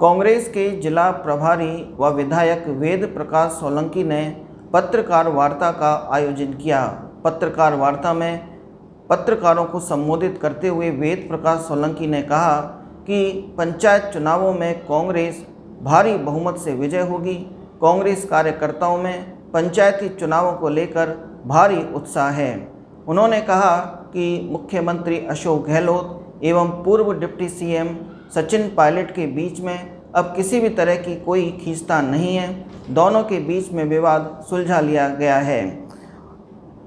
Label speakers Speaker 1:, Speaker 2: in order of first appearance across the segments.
Speaker 1: कांग्रेस के जिला प्रभारी व विधायक वेद प्रकाश सोलंकी ने पत्रकार वार्ता का आयोजन किया। पत्रकार वार्ता में पत्रकारों को संबोधित करते हुए वेद प्रकाश सोलंकी ने कहा कि पंचायत चुनावों में कांग्रेस भारी बहुमत से विजय होगी। कांग्रेस कार्यकर्ताओं में पंचायती चुनावों को लेकर भारी उत्साह है। उन्होंने कहा कि मुख्यमंत्री अशोक गहलोत एवं पूर्व डिप्टी सीएम सचिन पायलट के बीच में अब किसी भी तरह की कोई खींचतान नहीं है। दोनों के बीच में विवाद सुलझा लिया गया है।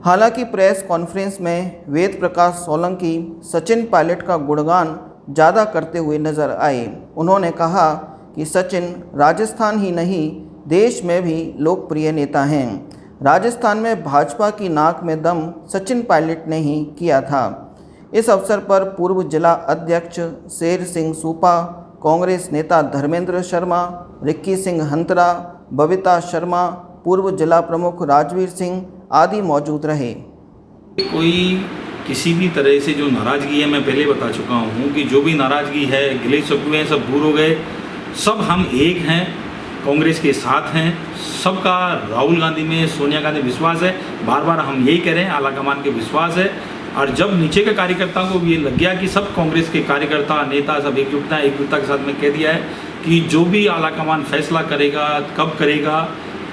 Speaker 1: हालांकि प्रेस कॉन्फ्रेंस में वेद प्रकाश सोलंकी सचिन पायलट का गुणगान ज़्यादा करते हुए नजर आए। उन्होंने कहा कि सचिन राजस्थान ही नहीं देश में भी लोकप्रिय नेता हैं। राजस्थान में भाजपा की नाक में दम सचिन पायलट ने ही किया था। इस अवसर पर पूर्व जिला अध्यक्ष शेर सिंह सूपा, कांग्रेस नेता धर्मेंद्र शर्मा, रिक्की सिंह हंतरा, बबीता शर्मा, पूर्व जिला प्रमुख राजवीर सिंह आदि मौजूद रहे।
Speaker 2: कोई किसी भी तरह से जो नाराज़गी है, मैं पहले बता चुका हूँ कि जो भी नाराज़गी है, गिले शिकवे सब दूर हो गए। सब हम एक हैं, कांग्रेस के साथ हैं। सबका राहुल गांधी में, सोनिया गांधी विश्वास है। बार बार हम यही कह रहे हैं, आलाकमान के विश्वास है। और जब नीचे के कार्यकर्ताओं को ये लग गया कि सब कांग्रेस के कार्यकर्ता नेता सब एकजुटता के साथ में कह दिया है कि जो भी आलाकमान फैसला करेगा, कब करेगा,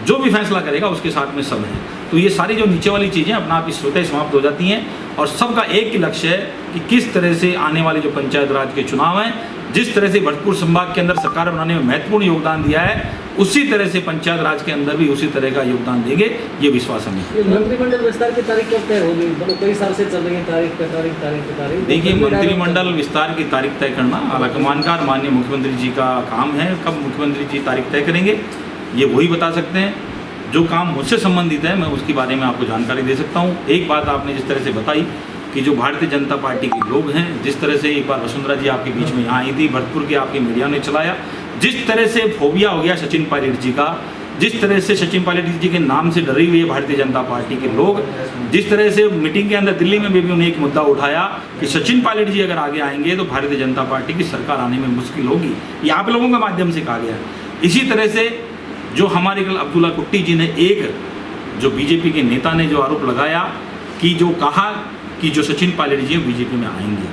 Speaker 2: जो भी फैसला करेगा उसके साथ में सब है, तो ये सारी जो नीचे वाली चीज़ें अपना आप स्वतः समाप्त हो जाती हैं। और सबका एक ही लक्ष्य है कि किस तरह से आने वाले जो पंचायत राज के चुनाव हैं, जिस तरह से भरतपुर संभाग के अंदर सरकार बनाने में महत्वपूर्ण योगदान दिया है, उसी तरह से पंचायत राज के अंदर भी उसी तरह का योगदान देंगे, ये विश्वास हमें।
Speaker 3: मंत्रिमंडल विस्तार की तारीख कब तय होगी? मतलब कई साल से चल रही है तारीख।
Speaker 2: देखिए, मंत्रिमंडल विस्तार की तारीख तय करना आलाकमान का माननीय मुख्यमंत्री जी का काम है। कब मुख्यमंत्री जी तारीख तय करेंगे ये वही बता सकते हैं। जो काम मुझसे संबंधित है मैं उसके बारे में आपको जानकारी दे सकता हूँ। एक बात आपने जिस तरह से बताई कि जो भारतीय जनता पार्टी के लोग हैं, जिस तरह से एक बार वसुंधरा जी आपके बीच में यहाँ आई थी, भरतपुर के आपके मीडिया ने चलाया, जिस तरह से फोबिया हो गया सचिन पायलट जी का, जिस तरह से सचिन पायलट जी के नाम से डरी हुई है भारतीय जनता पार्टी के लोग, जिस तरह से मीटिंग के अंदर दिल्ली में भी उन्हें एक मुद्दा उठाया कि सचिन पायलट जी अगर आगे आएंगे तो भारतीय जनता पार्टी की सरकार आने में मुश्किल होगी, ये आप लोगों के माध्यम से कहा गया। इसी तरह से जो हमारे कल अब्दुल्ला कुट्टी जी ने, एक जो बीजेपी के नेता ने जो आरोप लगाया कि जो कहा कि जो सचिन पायलट जी बीजेपी में आएंगे,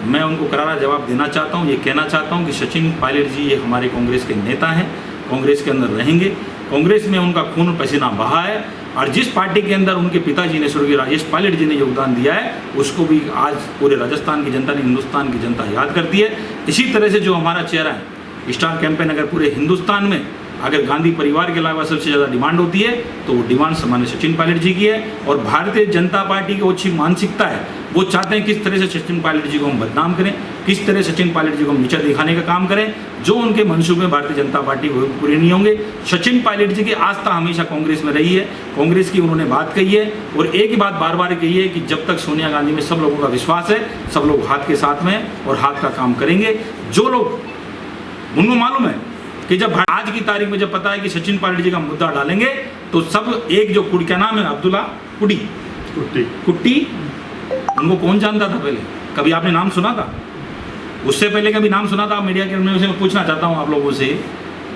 Speaker 2: मैं उनको करारा जवाब देना चाहता हूं, ये कहना चाहता हूं कि सचिन पायलट जी ये हमारे कांग्रेस के नेता हैं, कांग्रेस के अंदर रहेंगे, कांग्रेस में उनका खून पसीना बहा है। और जिस पार्टी के अंदर उनके पिताजी ने, स्वर्गीय राजेश पायलट जी ने योगदान दिया है, उसको भी आज पूरे राजस्थान की जनता ने, हिंदुस्तान की जनता याद करती है। इसी तरह से जो हमारा चेहरा है, स्टार कैंपेन अगर पूरे हिंदुस्तान में अगर गांधी परिवार के अलावा सबसे ज़्यादा डिमांड होती है तो वो डिमांड सामान्य सचिन पायलट जी की है। और भारतीय जनता पार्टी की अच्छी मानसिकता है, वो चाहते हैं किस तरह से सचिन पायलट जी को हम बदनाम करें, किस तरह सचिन पायलट जी को हम नीचा दिखाने का काम करें। जो उनके मंसूबे भारतीय जनता पार्टी को पूरे नहीं होंगे। सचिन पायलट जी की आस्था हमेशा कांग्रेस में रही है, कांग्रेस की उन्होंने बात कही है और एक ही बात बार बार कही है कि जब तक सोनिया गांधी में सब लोगों का विश्वास है, सब लोग हाथ के साथ में और हाथ का काम करेंगे। जो लोग, उनको मालूम है कि जब आज की तारीख में जब पता है कि सचिन पायलट जी का मुद्दा डालेंगे तो सब एक जो क्या नाम है, अब्दुल्ला कुट्टी, उनको कौन जानता था पहले? कभी आपने नाम सुना था? उससे पहले कभी नाम सुना था? मीडिया के मैं पूछना चाहता हूं आप लोगों से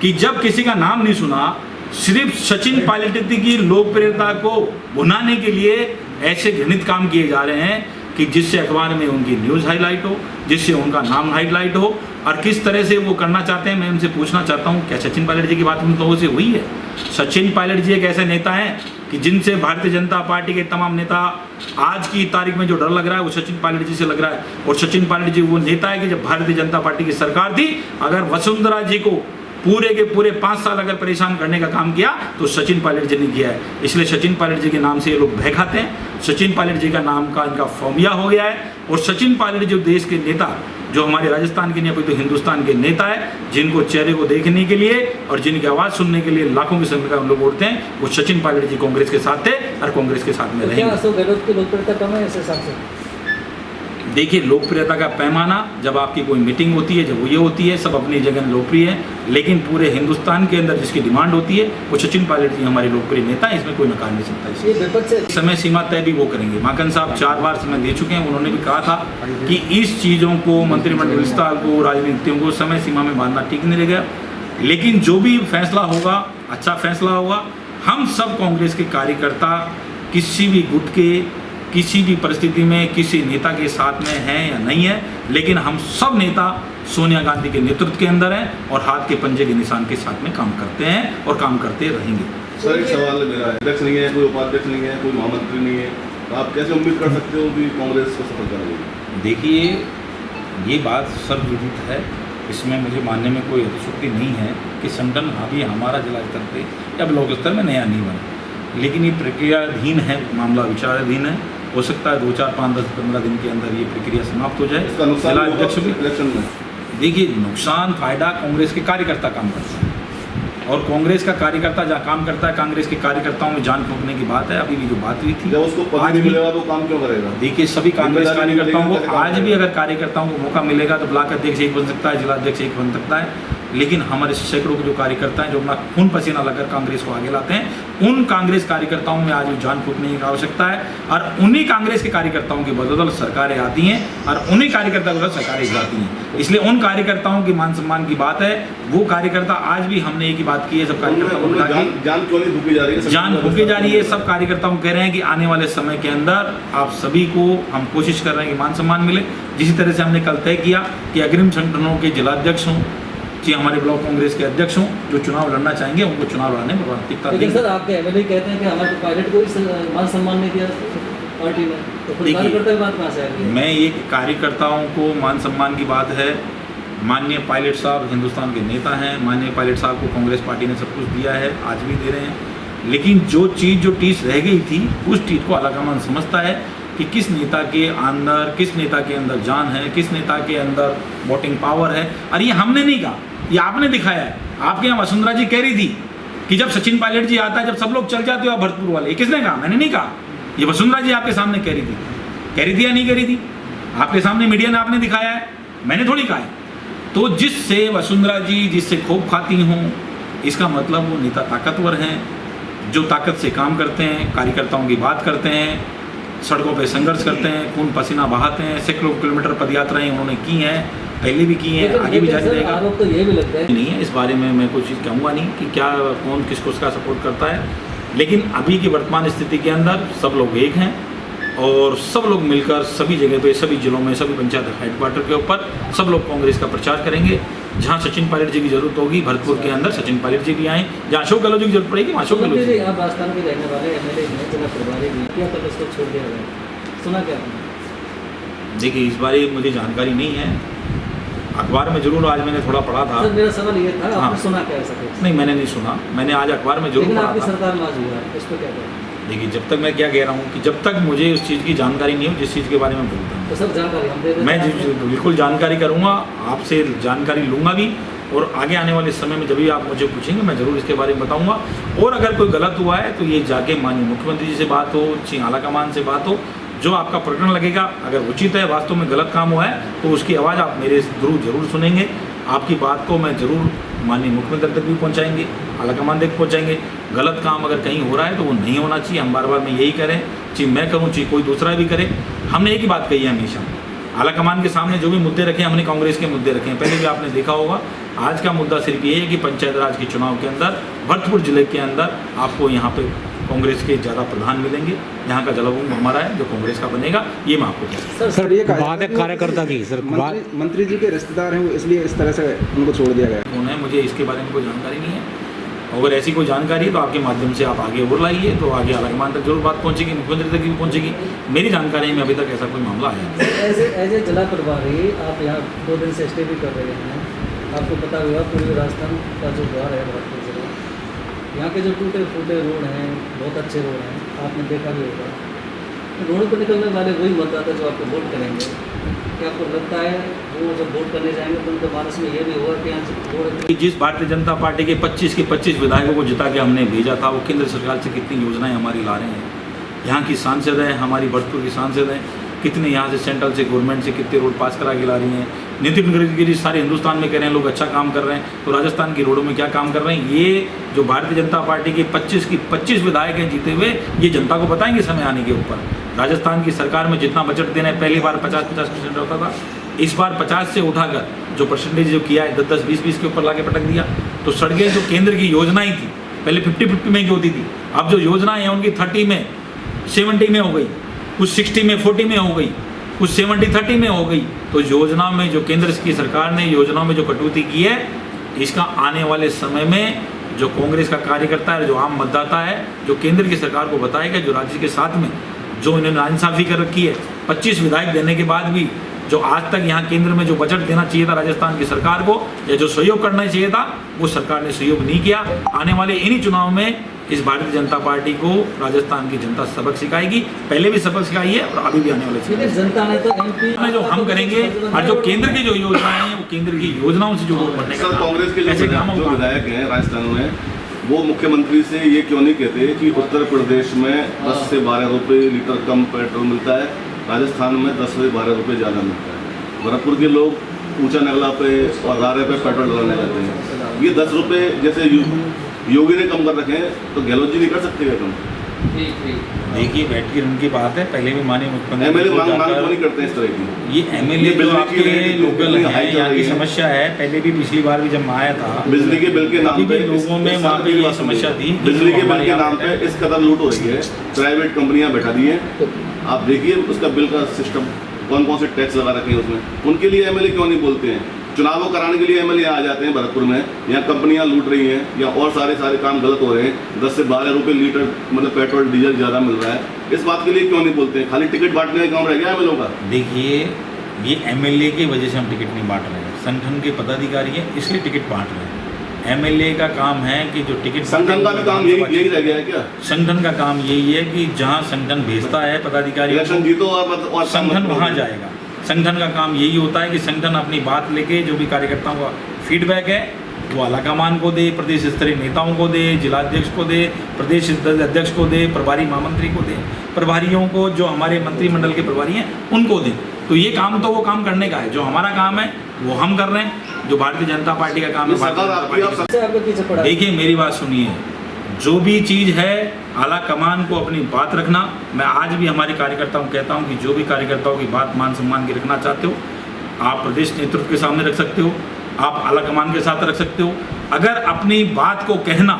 Speaker 2: कि जब किसी का नाम नहीं सुना, सिर्फ सचिन पायलट जी की लोकप्रियता को भुनाने के लिए ऐसे घृणित काम किए जा रहे हैं कि जिससे अखबार में उनकी न्यूज़ हाईलाइट हो, जिससे उनका नाम हाईलाइट हो, और किस तरह से वो करना चाहते हैं। मैं उनसे पूछना चाहता हूँ, क्या सचिन पायलट जी की बात उन लोगों से हुई है? सचिन पायलट जी एक ऐसे नेता हैं कि जिनसे भारतीय जनता पार्टी के तमाम नेता, आज की तारीख में जो डर लग रहा है वो सचिन पायलट जी से लग रहा है। और सचिन पायलट जी वो नेता है कि जब भारतीय जनता पार्टी की सरकार थी, अगर वसुंधरा जी को पूरे के पूरे 5 साल अगर परेशान करने का काम किया तो सचिन पायलट जी ने किया है। इसलिए सचिन पायलट जी के नाम से ये लोग भय खाते हैं। सचिन पायलट जी का नाम का इनका फोबिया हो गया है। और सचिन पायलट जो देश के नेता, जो हमारे राजस्थान के नहीं तो हिंदुस्तान के नेता है, जिनको चेहरे को देखने के लिए और जिनकी आवाज़ सुनने के लिए लाखों की संख्या में लोग उठते हैं, वो सचिन पायलट जी कांग्रेस के साथ थे और कांग्रेस के साथ में रहेंगे।
Speaker 3: अशोक गहलोत की लोकप्रियता कम है इस हिसाब से?
Speaker 2: देखिए, लोकप्रियता का पैमाना, जब आपकी कोई मीटिंग होती है, जब वो ये होती है, सब अपनी जगह लोकप्रिय है, लेकिन पूरे हिंदुस्तान के अंदर जिसकी डिमांड होती है वो सचिन पायलट जी हमारे लोकप्रिय नेता हैं, इसमें कोई नकार नहीं सकता।
Speaker 3: ये विपक्ष से
Speaker 2: समय सीमा तय भी वो करेंगे। माकन साहब 4 बार समय दे चुके हैं, उन्होंने भी कहा था कि इस चीज़ों को, मंत्रिमंडल विस्तार को, राजनीतियों को समय सीमा में बांधना ठीक नहीं लगेगा, लेकिन जो भी फैसला होगा अच्छा फैसला होगा। हम सब कांग्रेस के कार्यकर्ता किसी भी गुट के, किसी भी परिस्थिति में किसी नेता के साथ में हैं या नहीं है, लेकिन हम सब नेता सोनिया गांधी के नेतृत्व के अंदर हैं और हाथ के पंजे के निशान के साथ में काम करते हैं और काम करते रहेंगे।
Speaker 4: सर, एक सवाल है मेरा, अध्यक्ष नहीं है, कोई उपाध्यक्ष नहीं है, कोई महामंत्री नहीं है, तो आप कैसे उम्मीद कर सकते हो कि कांग्रेस को सफल करेगी?
Speaker 2: देखिए, ये बात सर्वविदित है, इसमें मुझे मानने में कोई अतिशयोक्ति नहीं है कि संगठन अभी हमारा जिला स्तर पे या ब्लॉक स्तर में नया नहीं बना, लेकिन ये प्रक्रियाधीन है, मामला विचाराधीन है। हो सकता है 2, 4, 5, 10, 15 दिन के अंदर ये प्रक्रिया समाप्त हो जाए।
Speaker 4: इसका नुकसान
Speaker 2: जिला अध्यक्ष भी
Speaker 4: इलेक्शन में,
Speaker 2: देखिए, नुकसान फायदा कांग्रेस के कार्यकर्ता काम करता है, और कांग्रेस का कार्यकर्ता जहाँ काम करता है, कांग्रेस के कार्यकर्ताओं में जान फूंकने की बात है। अभी भी जो बात हुई थी,
Speaker 4: जब उसको पद नहीं मिलेगा तो काम क्यों करेगा?
Speaker 2: देखिए, सभी कांग्रेस कार्यकर्ताओं को
Speaker 4: जिम्मेदारी
Speaker 2: आज भी अगर कार्यकर्ताओं को मौका मिलेगा तो ब्लॉक अध्यक्ष एक बन सकता है, जिला अध्यक्ष एक बन सकता है, लेकिन हमारे सैकड़ों के जो कार्यकर्ता हैं जो अपना खून पसीना लगाकर कांग्रेस को आगे लाते हैं, उन कांग्रेस कार्यकर्ताओं में आज भी जान फूंकने की आवश्यकता है, और उन्हीं कांग्रेस के कार्यकर्ताओं की बदौलत सरकारें आती हैं और उन्हीं कार्यकर्ताओं की बदौलत सरकारें जाती हैं। इसलिए उन कार्यकर्ताओं के मान सम्मान की बात है, वो कार्यकर्ता आज भी हमने एक ही बात की है, सब कार्यकर्ताओं को उठा के
Speaker 4: जान क्यों नहीं फूकी जा रही है?
Speaker 2: जान फूकी जा रही है। सब कार्यकर्ताओं कह रहे हैं कि आने वाले समय के अंदर आप सभी को हम कोशिश कर रहे हैं कि मान सम्मान मिले। जिसी तरह से हमने कल तय किया कि अग्रिम संगठनों के जिलाध्यक्ष हों, चाहे हमारे ब्लॉक कांग्रेस के अध्यक्ष हों, जो चुनाव लड़ना चाहेंगे उनको चुनाव लड़ने में प्राथमिकता
Speaker 3: लेकिन
Speaker 2: देंगे।
Speaker 3: सर, आपके एमएलए कहते हैं कि हमारे पायलट को इस मान सम्मान नहीं दिया पार्टी ने, तो फिर
Speaker 2: देखिए,
Speaker 3: कार्यकर्ता की बात कहाँ से आ रही है?
Speaker 2: मैं ये कार्यकर्ताओं को मान सम्मान की बात है, माननीय पायलट साहब हिंदुस्तान के नेता हैं, माननीय पायलट साहब को कांग्रेस पार्टी ने सब कुछ दिया है, आज भी दे रहे हैं, लेकिन जो चीज़ जो टीस रह गई थी, उस चीज़ को आलाकमान समझता है कि किस नेता के अंदर जान है, किस नेता के अंदर वोटिंग पावर है। और ये हमने नहीं कहा, ये आपने दिखाया है। आपके यहाँ वसुंधरा जी कह रही थी कि जब सचिन पायलट जी आता है, जब सब लोग चल जाते हो भरतपुर वाले, ये किसने कहा? मैंने नहीं कहा, ये वसुंधरा जी आपके सामने कह रही थी या नहीं कह रही थी? आपके सामने मीडिया ने आपने दिखाया है, मैंने थोड़ी कहा है। तो जिससे वसुंधरा जी जिससे खूब खाती हों, इसका मतलब वो नेता ताकतवर हैं, जो ताकत से काम करते हैं, कार्यकर्ताओं की बात करते हैं, सड़कों पे संघर्ष करते हैं, खून पसीना बहाते हैं, सैकड़ों किलोमीटर पदयात्राएं उन्होंने की हैं, पहले भी की हैं, आगे भी जारी रहेगा।
Speaker 3: आरोप तो ये भी लगता है
Speaker 2: नहीं है, इस बारे में मैं कुछ चीज़ कहूँगा नहीं कि क्या कौन किसको उसका सपोर्ट करता है, लेकिन अभी की वर्तमान स्थिति के अंदर सब लोग एक हैं और सब लोग मिलकर सभी जगह पे, सभी जिलों में, सभी पंचायत हेडक्वार्टर के ऊपर सब लोग कांग्रेस का प्रचार करेंगे। जहाँ सचिन पायलट जी की जरूरत होगी भरतपुर के अंदर सचिन पायलट जी भी आएँ, जहाँ अशोक गहलोत जी की जरूरत पड़ेगी वहाँ अशोक गहलोत जी।
Speaker 3: आप राजस्थान के रहने वाले एमएलए हैं, जिला प्रभारी भी, क्या तक इसको छोड़ दिया गया, सुना क्या आपने?
Speaker 2: देखिए, इस बारे मुझे जानकारी नहीं है, अखबार में जरूर आज मैंने थोड़ा पढ़ा था।
Speaker 3: सर, मेरा सवाल ये था,
Speaker 2: हाँ।
Speaker 3: आपने सुना क्या ऐसा कुछ?
Speaker 2: नहीं, मैंने नहीं सुना, मैंने आज अखबार में जरूर
Speaker 3: लेकिन
Speaker 2: पढ़ा
Speaker 3: आपकी
Speaker 2: था।
Speaker 3: सरकार में आज हुआ है, इस पर क्या करें?
Speaker 2: देखिए, जब तक मैं क्या कह रहा हूँ कि जब तक मुझे उस चीज़ की जानकारी नहीं हो जिस चीज़ के बारे में बोलता हूँ,
Speaker 3: तो सब जानकारी हम दे देते
Speaker 2: मैं
Speaker 3: हैं।
Speaker 2: बिल्कुल जानकारी करूँगा, आपसे जानकारी लूँगा भी, और आगे आने वाले समय में जब भी आप मुझे पूछेंगे मैं ज़रूर इसके बारे में बताऊँगा। और अगर कोई गलत हुआ है तो ये जाके माननीय मुख्यमंत्री जी से बात हो, आलाकमान से बात हो, जो आपका प्रकरण लगेगा, अगर उचित है, वास्तव में गलत काम हुआ है, तो उसकी आवाज़ आप मेरे थ्रू जरूर सुनेंगे। आपकी बात को मैं ज़रूर माननीय मुख्यमंत्री तक भी पहुंचाएंगे, आलाकमान तक पहुंचाएंगे। गलत काम अगर कहीं हो रहा है तो वो नहीं होना चाहिए, हम बार बार मैं यही करें, चाहे मैं करूँ चाहे कोई दूसरा भी करे। हमने एक ही बात कही है हमेशा, आलाकमान के सामने जो भी मुद्दे रखे हैं हमने कांग्रेस के मुद्दे रखे हैं। पहले भी आपने देखा होगा, आज का मुद्दा सिर्फ ये है कि पंचायत राज के चुनाव के अंदर भरतपुर जिले के अंदर आपको यहाँ पे कांग्रेस के ज़्यादा प्रधान मिलेंगे। यहाँ का जलाभूमि हमारा है, जो कांग्रेस का बनेगा, ये मैं आपको कहता हूँ।
Speaker 5: सर, ये
Speaker 6: बात है कार्यकर्ता की। सर,
Speaker 5: मंत्री जी के रिश्तेदार हैं, वो इसलिए इस तरह से उनको छोड़ दिया गया।
Speaker 2: कौन है, मुझे इसके बारे में कोई जानकारी नहीं है। अगर ऐसी कोई जानकारी है तो आपके माध्यम से आप आगे और लाइए, तो आगे आलाकमान तक जरूर बात पहुंचेगी, मुख्यमंत्री तक भी पहुंचेगी। मेरी जानकारी में अभी तक ऐसा कोई मामला आया नहीं।
Speaker 3: एज ए जिला प्रभारी आप यहाँ 2 दिन से स्टे भी कर रहे हैं, आपको पता होगा पूर्वी राजस्थान का जो द्वार है भरतपुर जिला, यहाँ के जो टूटे फूटे रोड हैं, बहुत अच्छे रोड हैं, आपने देखा भी होगा। रोड पर निकलने वाले वही मतदाता जो आपको वोट करेंगे, क्या आपको लगता है वो जब वोट करने जाएंगे तो उनके मानस में ये भी होगा कि यहाँ रोड,
Speaker 2: जिस भारतीय जनता पार्टी के 25 के 25 विधायकों को जिता के हमने भेजा था, वो केंद्र सरकार से कितनी योजनाएं हमारी ला रहे हैं। यहाँ की सांसद हैं, हमारी भरतपुर की सांसद हैं, कितने यहाँ से सेंट्रल से गवर्नमेंट से कितने रोड पास करा के ला रही हैं। नितिन गडकरी सारे हिंदुस्तान में कह रहे हैं लोग अच्छा काम कर रहे हैं, तो राजस्थान की रोडों में क्या काम कर रहे हैं? ये जो भारतीय जनता पार्टी के 25 विधायक हैं जीते हुए, ये जनता को बताएंगे समय आने के ऊपर। राजस्थान की सरकार में जितना बजट देना है, पहली बार 50% होता था, इस बार 50 से उठाकर जो परसेंटेज जो किया है 10-10, 20-20 के ऊपर लाके पटक दिया। तो सड़कें जो केंद्र की योजनाएं थी, पहले 50-50 में ही होती थी, अब जो योजनाएं हैं उनकी 30 में 70 में हो गई, कुछ 60 में 40 में हो गई, कुछ 70-30 में हो गई। तो योजना में जो केंद्र की सरकार ने योजनाओं में जो कटौती की है, इसका आने वाले समय में जो कांग्रेस का कार्यकर्ता है, जो आम मतदाता है, जो केंद्र की सरकार को बताएगा, जो राज्य के साथ में जो इन्होंने नाइंसाफ़ी कर रखी है, 25 विधायक देने के बाद भी जो आज तक यहाँ केंद्र में जो बजट देना चाहिए था राजस्थान की सरकार को, या जो सहयोग करना चाहिए था, वो सरकार ने सहयोग नहीं किया। आने वाले इन्हीं चुनाव में इस भारतीय जनता पार्टी को राजस्थान की जनता सबक सिखाएगी, पहले भी सबक सिखाई है और अभी भी आने वाले
Speaker 3: लेकिन जनता ने तो एमपी
Speaker 2: में जो हम करेंगे और जो केंद्र की जो योजनाएं हैं, वो केंद्र की योजनाओं से जो वोट बनने
Speaker 4: सर,
Speaker 2: का
Speaker 4: कांग्रेस के
Speaker 2: ऐसे कामों
Speaker 4: जो
Speaker 2: का
Speaker 4: विधायक हैं राजस्थान में, वो मुख्यमंत्री से ये क्यों नहीं कहते कि उत्तर प्रदेश में 10 से 12 रुपये लीटर कम पेट्रोल मिलता है, राजस्थान में 10 से 12 रुपये ज़्यादा मिलता है। भरतपुर के लोग ऊंचा नगला पे और रारे पे पेट्रोल डलाने जाते हैं। ये 10 रुपये जैसे योगी ने कम कर रखे हैं, तो गहलोत जी नहीं कर सकते क्या कम?
Speaker 2: देखिए, बैठिए, उनकी बात है। पहले भी माननीय मुख्यमंत्री
Speaker 4: एमएलए
Speaker 2: को
Speaker 4: मांग क्यों
Speaker 2: जाकर
Speaker 4: नहीं करते इस तरह की?
Speaker 2: ये एमएलए जो
Speaker 4: बिजली
Speaker 2: आपके
Speaker 4: की
Speaker 2: लोकल
Speaker 4: हाई
Speaker 2: है,
Speaker 4: चल
Speaker 2: यहाँ
Speaker 4: रही
Speaker 2: की
Speaker 4: है।
Speaker 2: समस्या है। पहले भी पिछली बार भी जब मैं आया था,
Speaker 4: बिजली के बिल के नाम
Speaker 2: अभी
Speaker 4: पे
Speaker 2: भी लोगों में वहाँ पे ये समस्या थी।
Speaker 4: बिजली के बिल
Speaker 2: हमारे
Speaker 4: के
Speaker 2: यहाँ
Speaker 4: नाम पे इस कदर लूट हो रही है, प्राइवेट कंपनियां बैठा दी हैं। आप देखिए उसका बिल का सिस्टम, कौन कौन से टैक्स लगा रखे हैं उसमें। उनके लिए एमएलए क्यों नहीं बोलते हैं? चुनाव कराने के लिए एमएलए आ जाते हैं भरतपुर में, यहाँ कंपनियां लूट रही हैं या और सारे काम गलत हो रहे हैं, 10 से 12 रुपये लीटर मतलब पेट्रोल डीजल ज़्यादा मिल रहा है, इस बात के लिए क्यों नहीं बोलते हैं? खाली टिकट बांटने का काम रह गया एमएलए का।
Speaker 2: देखिए, ये एमएलए की वजह से हम टिकट नहीं बांट रहे हैं, संगठन के पदाधिकारी हैं इसलिए टिकट बांट रहे हैं। एमएलए का काम है कि जो टिकट,
Speaker 4: संगठन का भी काम यही रह गया है क्या?
Speaker 2: संगठन का काम यही है कि जहाँ संगठन भेजता है पदाधिकारी,
Speaker 4: इलेक्शन जीतो और
Speaker 2: संगठन वहाँ जाएगा। संगठन का काम यही होता है कि संगठन अपनी बात लेके जो भी कार्यकर्ताओं का फीडबैक है वो आलाकमान को दे, प्रदेश स्तरीय नेताओं को दे, जिलाध्यक्ष को दे, प्रदेश अध्यक्ष को दे, प्रभारी महामंत्री को दे, प्रभारियों को, जो हमारे मंत्रिमंडल के प्रभारी हैं उनको दें। तो ये काम तो वो काम करने का है, जो हमारा काम है वो हम कर रहे हैं, जो भारतीय जनता पार्टी का काम है भारतीय जनता पार्टी का। देखिए, मेरी बात सुनिए, जो भी चीज़ है आला कमान को अपनी बात रखना। मैं आज भी हमारे कार्यकर्ताओं को कहता हूं कि जो भी कार्यकर्ताओं की बात मान सम्मान की रखना चाहते हो, आप प्रदेश नेतृत्व के सामने रख सकते हो, आप आला कमान के साथ रख सकते हो। अगर अपनी बात को कहना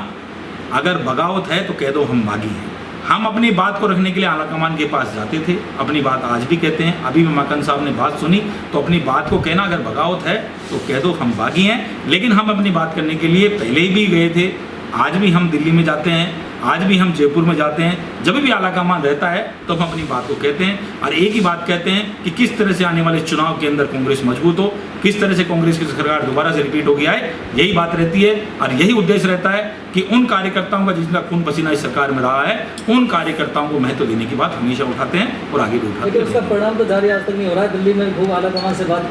Speaker 2: अगर बगावत है तो कह दो हम बागी हैं। हम अपनी बात को रखने के लिए आला कमान के पास जाते थे, अपनी बात आज भी कहते हैं। अभी भी माकन साहब ने बात सुनी, तो अपनी बात को कहना अगर बगावत है तो कह दो हम बागी हैं। लेकिन हम अपनी बात करने के लिए पहले ही भी गए थे, आज भी हम दिल्ली में जाते हैं, आज भी हम जयपुर में जाते हैं। जब भी आला कमान रहता है तो हम अपनी बात को कहते हैं और एक ही बात कहते हैं कि किस तरह से आने वाले चुनाव के अंदर कांग्रेस मजबूत हो, किस तरह से कांग्रेस की सरकार दोबारा से रिपीट होगी आए, यही बात रहती है। और यही उद्देश्य रहता है कि उन कार्यकर्ताओं का जिनका खून पसीना इस सरकार में रहा है, उन कार्यकर्ताओं को महत्व देने की बात हमेशा उठाते हैं और आगे भी उठाते हैं।
Speaker 3: उसका परिणाम तो जारी आज तक नहीं हो रहा है। दिल्ली में खूब आला कमान से बात